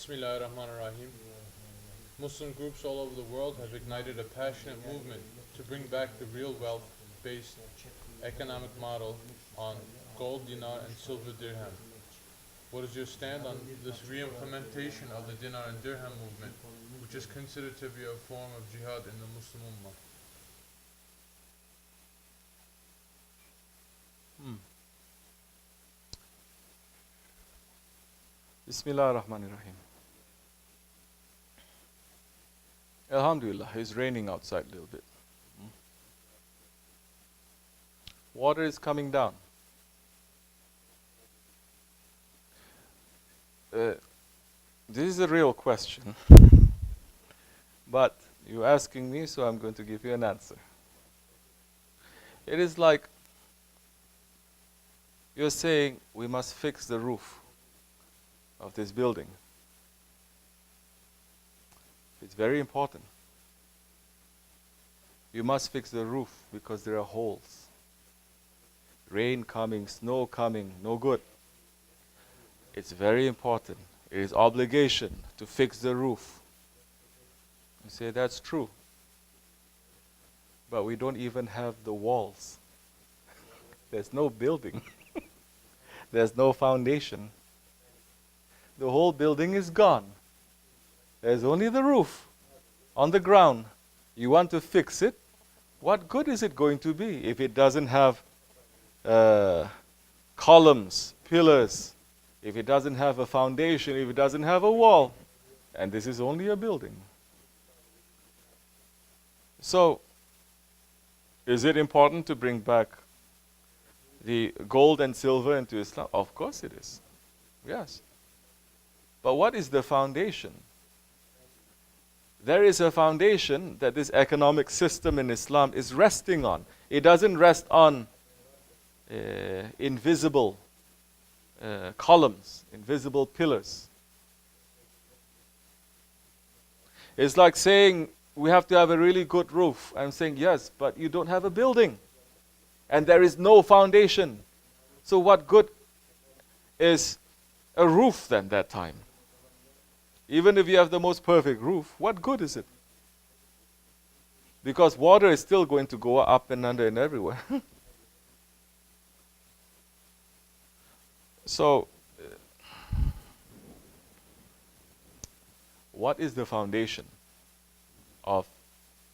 Bismillahirrahmanirrahim. Muslim groups all over the world have ignited a passionate movement to bring back the real wealth-based economic model on gold, dinar and silver dirham. What is your stand on this re-implementation of the dinar and dirham movement, which is considered to be a form of jihad in the Muslim Ummah? Bismillah ar-Rahman ar-Rahim. Alhamdulillah, it's raining outside a little bit. Water is coming down. This is a real question. But you're asking me, so I'm going to give you an answer. It is like you're saying we must fix the roof of this building. It's very important. You must fix the roof because there are holes. Rain coming, snow coming, no good. It's very important. It is obligation to fix the roof. You say that's true. But we don't even have the walls. There's no building. There's no foundation. The whole building is gone. There's only the roof on the ground. You want to fix it? What good is it going to be if it doesn't have columns, pillars, if it doesn't have a foundation, if it doesn't have a wall? And this is only a building. So, is it important to bring back the gold and silver into Islam? Of course it is. Yes. But what is the foundation? There is a foundation that this economic system in Islam is resting on. It doesn't rest on invisible columns, invisible pillars. It's like saying we have to have a really good roof. I'm saying yes, but you don't have a building. And there is no foundation. So what good is a roof then that time? Even if you have the most perfect roof, what good is it? Because water is still going to go up and under and everywhere. So, what is the foundation of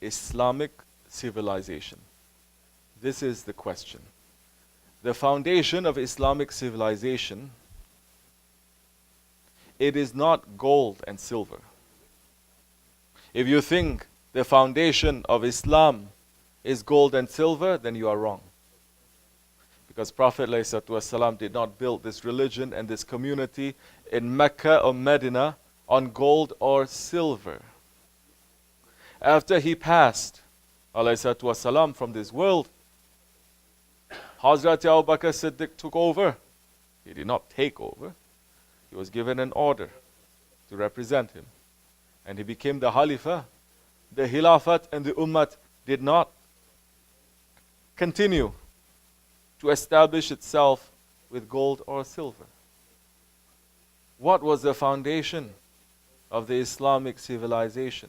Islamic civilization? This is the question. The foundation of Islamic civilization, it is not gold and silver. If you think the foundation of Islam is gold and silver, then you are wrong. Because Prophet ﷺ did not build this religion and this community in Mecca or Medina on gold or silver. After he passed ﷺ from this world, Hazrat Abu Bakr Siddiq took over. He did not take over. He was given an order to represent him. And he became the Khalifah. The Khilafat and the Ummah did not continue to establish itself with gold or silver. What was the foundation of the Islamic civilization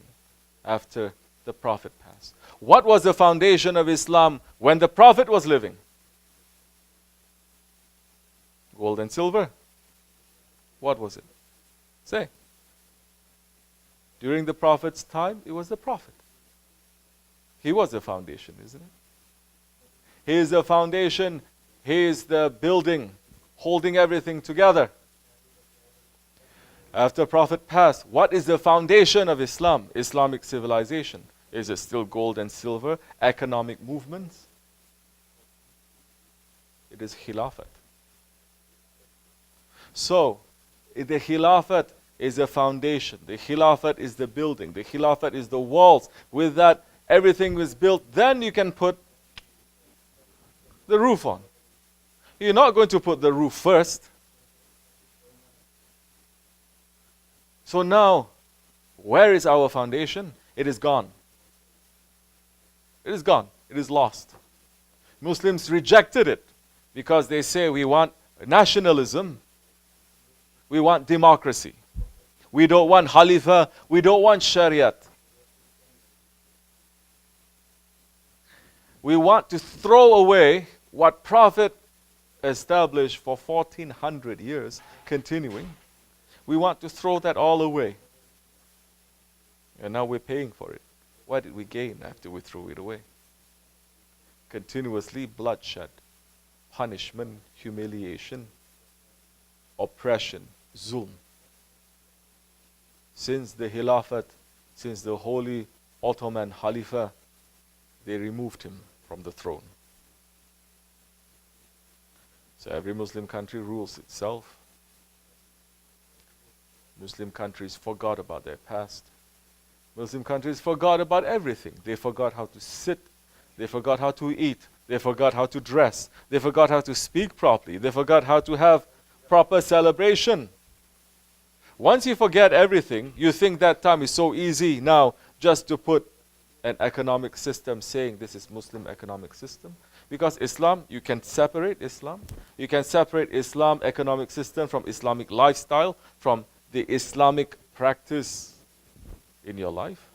after the Prophet passed? What was the foundation of Islam when the Prophet was living? Gold and silver? What was it? Say. During the Prophet's time, it was the Prophet. He was the foundation, isn't it? He is the foundation. He is the building holding everything together. After Prophet passed, what is the foundation of Islam, Islamic civilization? Is it still gold and silver, economic movements? It is Khilafat. So, the Khilafat is the foundation. The Khilafat is the building. The Khilafat is the walls. With that, everything was built. Then you can put the roof on. You're not going to put the roof first. So now, where is our foundation? It is gone. It is gone. It is lost. Muslims rejected it because they say we want nationalism. We want democracy. We don't want Khalifah. We don't want Shariat. We want to throw away what Prophet established for 1400 years, continuing. We want to throw that all away. And now we're paying for it. What did we gain after we threw it away? Continuously bloodshed, punishment, humiliation, oppression, zulm. Since the Khilafat, since the Holy Ottoman Khalifah, they removed him from the throne. So every Muslim country rules itself. Muslim countries forgot about their past. Muslim countries forgot about everything. They forgot how to sit. They forgot how to eat. They forgot how to dress. They forgot how to speak properly. They forgot how to have proper celebration. Once you forget everything, you think that time is so easy now just to put an economic system saying this is Muslim economic system. Because Islam, you can separate Islam. You can separate Islam economic system from Islamic lifestyle, from the Islamic practice in your life.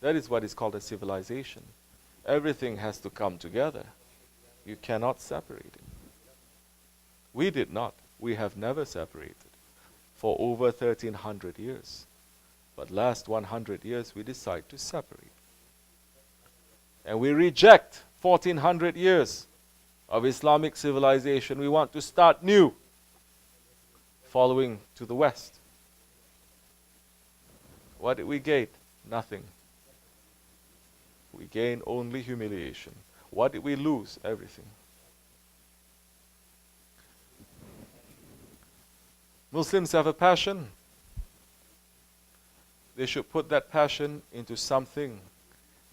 That is what is called a civilization. Everything has to come together. You cannot separate it. We did not. We have never separated for over 1300 years. But last 100 years we decide to separate. And we reject 1400 years of Islamic civilization. We want to start new, following to the West. What did we gain? Nothing. We gain only humiliation. What did we lose? Everything. Muslims have a passion. They should put that passion into something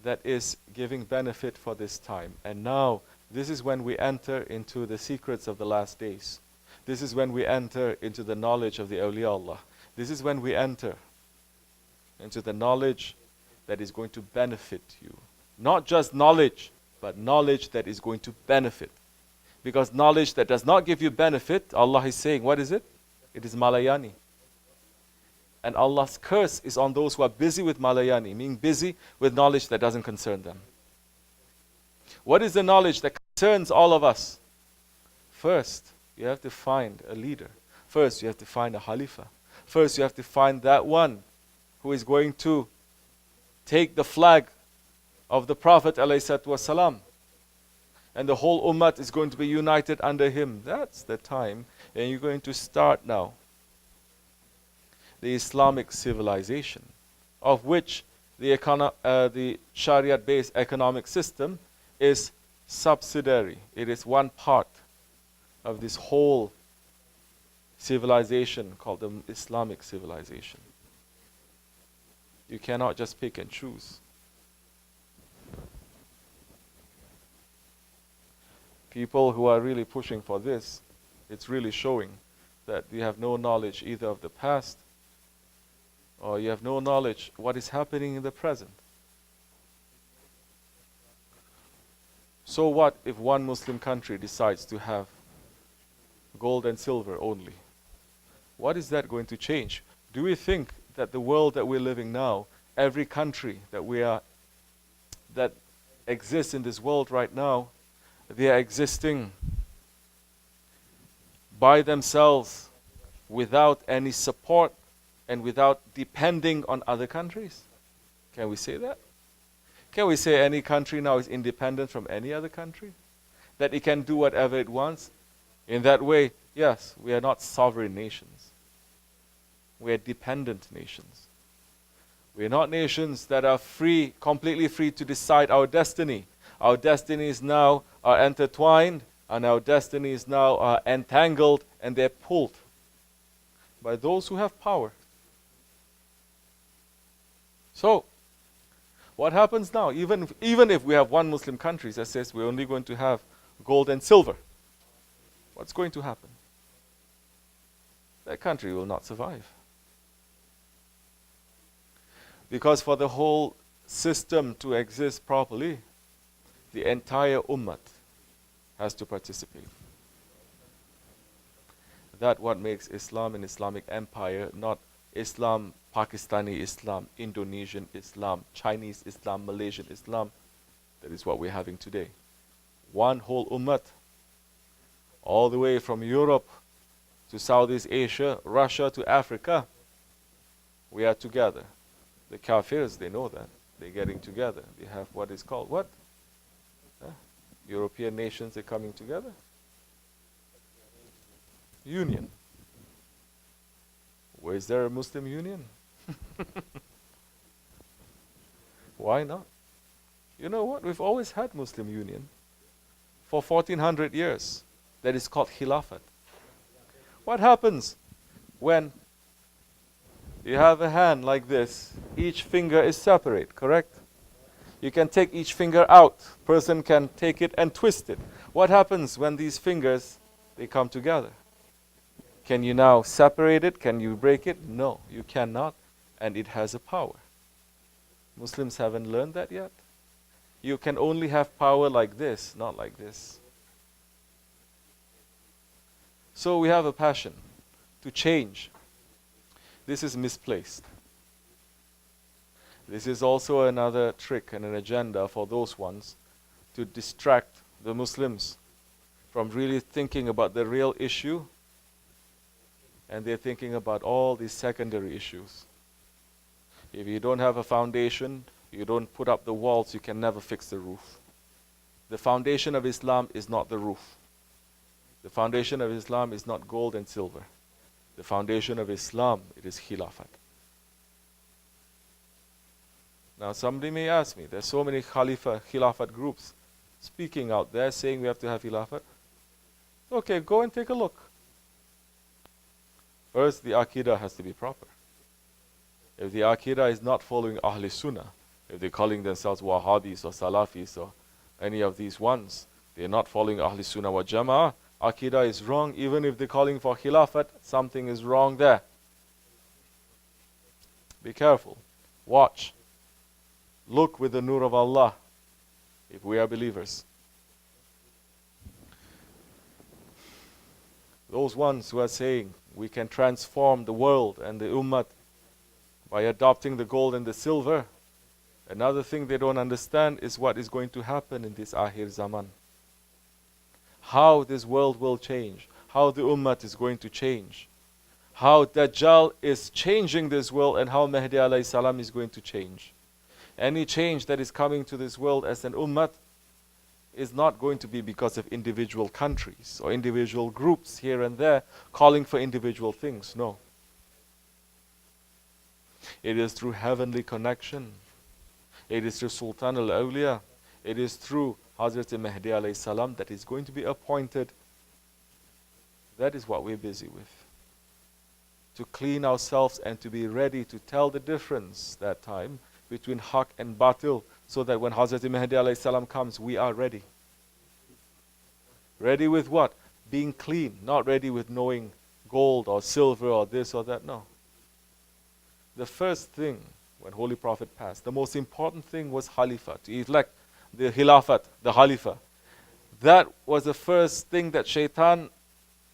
that is giving benefit for this time. And now, this is when we enter into the secrets of the last days. This is when we enter into the knowledge of the awliya Allah. This is when we enter into the knowledge that is going to benefit you. Not just knowledge, but knowledge that is going to benefit. Because knowledge that does not give you benefit, Allah is saying, what is it? It is Malayani. And Allah's curse is on those who are busy with Malayani, meaning busy with knowledge that doesn't concern them. What is the knowledge that concerns all of us? First, you have to find a leader. First, you have to find a Khalifah. First, you have to find that one who is going to take the flag of the Prophet ﷺ. And the whole ummah is going to be united under him. That's the time. And you're going to start now the Islamic civilization, of which the Shariat-based economic system is subsidiary. It is one part of this whole civilization called the Islamic civilization. You cannot just pick and choose. People who are really pushing for this, it's really showing that you have no knowledge either of the past or you have no knowledge what is happening in the present. So what if one Muslim country decides to have gold and silver only? What is that going to change? Do we think that the world that we're living now, every country that exists in this world right now, they are existing by themselves without any support and without depending on other countries? Can we say that? Can we say any country now is independent from any other country? That it can do whatever it wants? In that way, yes, we are not sovereign nations. We are dependent nations. We are not nations that are free, completely free to decide our destiny. Our destinies now are intertwined, and our destinies now are entangled, and they're pulled by those who have power. So, what happens now? Even if we have one Muslim country that says we're only going to have gold and silver, what's going to happen? That country will not survive. Because for the whole system to exist properly, the entire ummah has to participate. That's what makes Islam an Islamic empire, not Islam, Pakistani Islam, Indonesian Islam, Chinese Islam, Malaysian Islam. That is what we're having today. One whole ummah, all the way from Europe to Southeast Asia, Russia to Africa. We are together. The Kafirs, they know that. They're getting together. They have what is called what? European nations are coming together. Union. Where is there a Muslim union? Why not? You know what? We've always had Muslim union for 1400 years. That is called Khilafat. What happens when you have a hand like this? Each finger is separate, correct? You can take each finger out. Person can take it and twist it. What happens when these fingers, they come together? Can you now separate it? Can you break it? No, you cannot. And it has a power. Muslims haven't learned that yet. You can only have power like this, not like this. So we have a passion to change. This is misplaced. This is also another trick and an agenda for those ones to distract the Muslims from really thinking about the real issue, and they're thinking about all these secondary issues. If you don't have a foundation, you don't put up the walls, you can never fix the roof. The foundation of Islam is not the roof. The foundation of Islam is not gold and silver. The foundation of Islam, it is Khilafat. Now somebody may ask me, there's so many Khilafat groups speaking out there saying we have to have Khilafat. Okay, go and take a look. First, the Aqidah has to be proper. If the Aqidah is not following Ahl Sunnah, if they're calling themselves Wahhabis or Salafis or any of these ones, they're not following Ahl Sunnah wa Jama'ah, Aqidah is wrong. Even if they're calling for Khilafat, something is wrong there. Be careful. Watch. Look with the nur of Allah if we are believers. Those ones who are saying we can transform the world and the ummah by adopting the gold and the silver, another thing they don't understand is what is going to happen in this Akhir Zaman. How this world will change, how the ummah is going to change, how Dajjal is changing this world, and how Mahdi alayhi salam is going to change. Any change that is coming to this world as an ummah is not going to be because of individual countries or individual groups here and there calling for individual things. No. It is through heavenly connection. It is through Sultan al-Awliya. It is through Hazrat Mahdi alayhi salam that is going to be appointed. That is what we're busy with. To clean ourselves and to be ready to tell the difference that time between haq and batil, so that when Hazrat Mahdi alayhi salam comes, we are ready. Ready with what? Being clean, not ready with knowing gold or silver or this or that, no. The first thing when Holy Prophet passed, the most important thing was Khalifah, to elect the Khilafat, the Khalifah. That was the first thing that Shaitan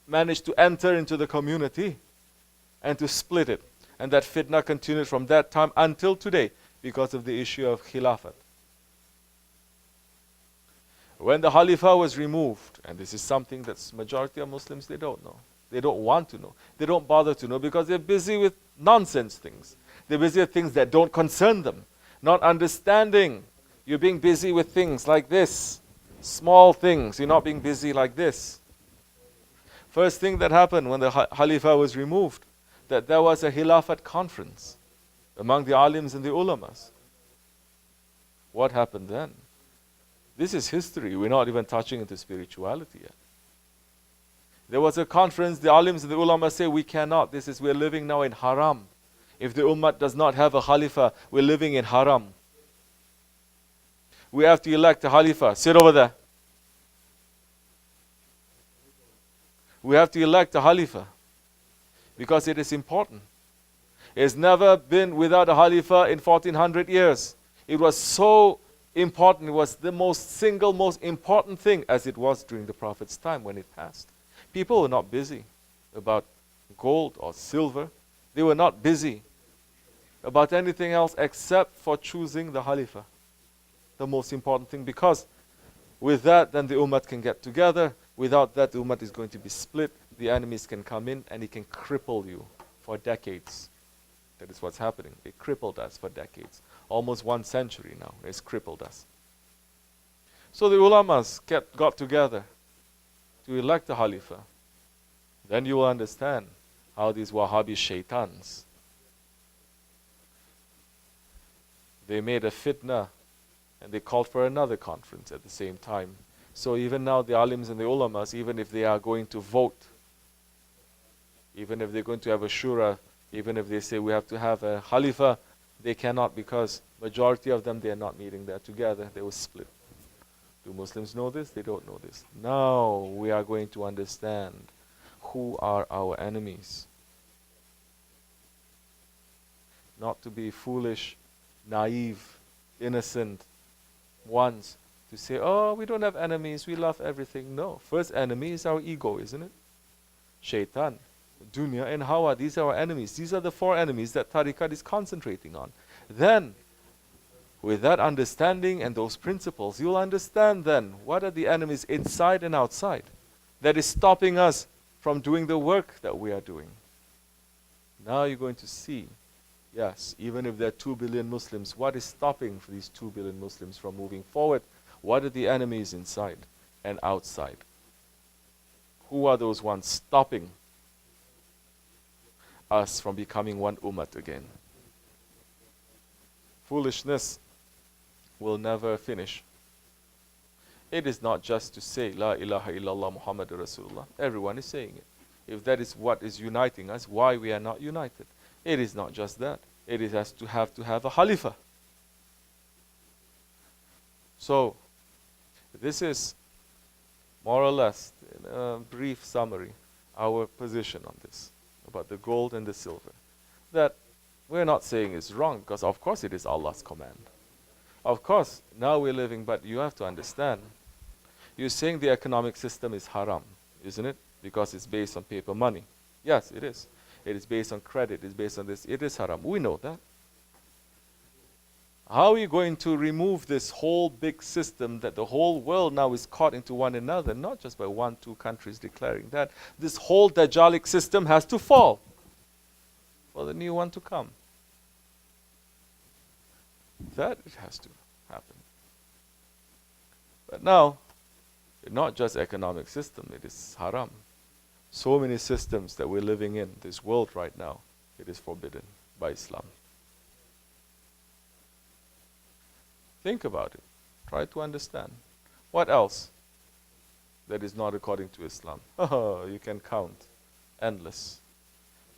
managed to enter into the community and to split it. And that fitna continued from that time until today because of the issue of Khilafat. When the Khalifah was removed, and this is something that majority of Muslims, they don't know. They don't want to know. They don't bother to know because they're busy with nonsense things. They're busy with things that don't concern them. Not understanding. You're being busy with things like this. Small things. You're not being busy like this. First thing that happened when the Khalifah was removed, that there was a Khilafat conference among the alims and the ulamas. What happened then? This is history. We're not even touching into spirituality yet. There was a conference, the alims and the ulama say we cannot. We're living now in haram. If the ummah does not have a Khalifa, we're living in haram. We have to elect a Khalifa. Sit over there. We have to elect a Khalifa because it is important. It's never been without a Khalifa in 1400 years. It was so important. It was the most important thing as it was during the Prophet's time when it passed. People were not busy about gold or silver. They were not busy about anything else except for choosing the Khalifah. The most important thing, because with that, then the Ummah can get together. Without that, the Ummah is going to be split. The enemies can come in and it can cripple you for decades. That is what's happening. It crippled us for decades. Almost 1 century now, it's crippled us. So the ulamas got together to elect the Khalifah. Then you will understand how these Wahhabi shaitans, they made a fitna and they called for another conference at the same time. So even now the alims and the ulamas, even if they are going to vote, even if they're going to have a shura, even if they say we have to have a Khalifah, they cannot, because majority of them, they are not meeting there together. They will split. Do Muslims know this? They don't know this. Now we are going to understand who are our enemies. Not to be foolish, naive, innocent ones to say, oh, we don't have enemies, we love everything. No, first enemy is our ego, isn't it? Shaitan, dunya and hawa, these are our enemies. These are the 4 enemies that tariqat is concentrating on. Then, with that understanding and those principles, you'll understand then what are the enemies inside and outside that is stopping us from doing the work that we are doing. Now you're going to see, yes, even if there are 2 billion Muslims, what is stopping for these 2 billion Muslims from moving forward? What are the enemies inside and outside? Who are those ones stopping us from becoming one ummah again? Foolishness will never finish. It is not just to say La ilaha illallah Muhammadur Rasulullah. Everyone is saying it. If that is what is uniting us, why we are not united? It is not just that. It is has to have a Khalifah. So, this is more or less, in a brief summary, our position on this, about the gold and the silver. That we're not saying is wrong, because of course it is Allah's command. Of course, now we're living, but you have to understand, you're saying the economic system is haram, isn't it? Because it's based on paper money. Yes, it is. It is based on credit, it's based on this, it is haram. We know that. How are you going to remove this whole big system that the whole world now is caught into one another, not just by 1, 2 countries declaring that? This whole Dajjalic system has to fall for the new one to come. That it has to happen. But now, it's not just economic system, it is haram. So many systems that we're living in this world right now, it is forbidden by Islam. Think about it. Try to understand. What else that is not according to Islam? Oh, you can count. Endless.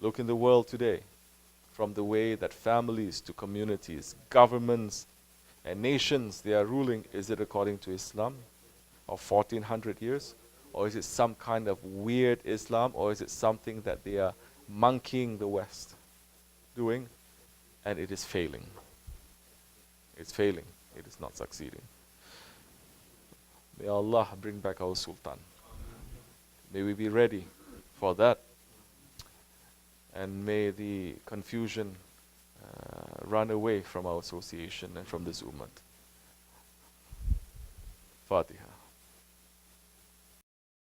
Look in the world today. From the way that families to communities, governments and nations, they are ruling, is it according to Islam of 1400 years? Or is it some kind of weird Islam? Or is it something that they are monkeying the West doing? And it is failing. It's failing. It is not succeeding. May Allah bring back our Sultan. May we be ready for that. And may the confusion run away from our association and from this ummah. Fatiha.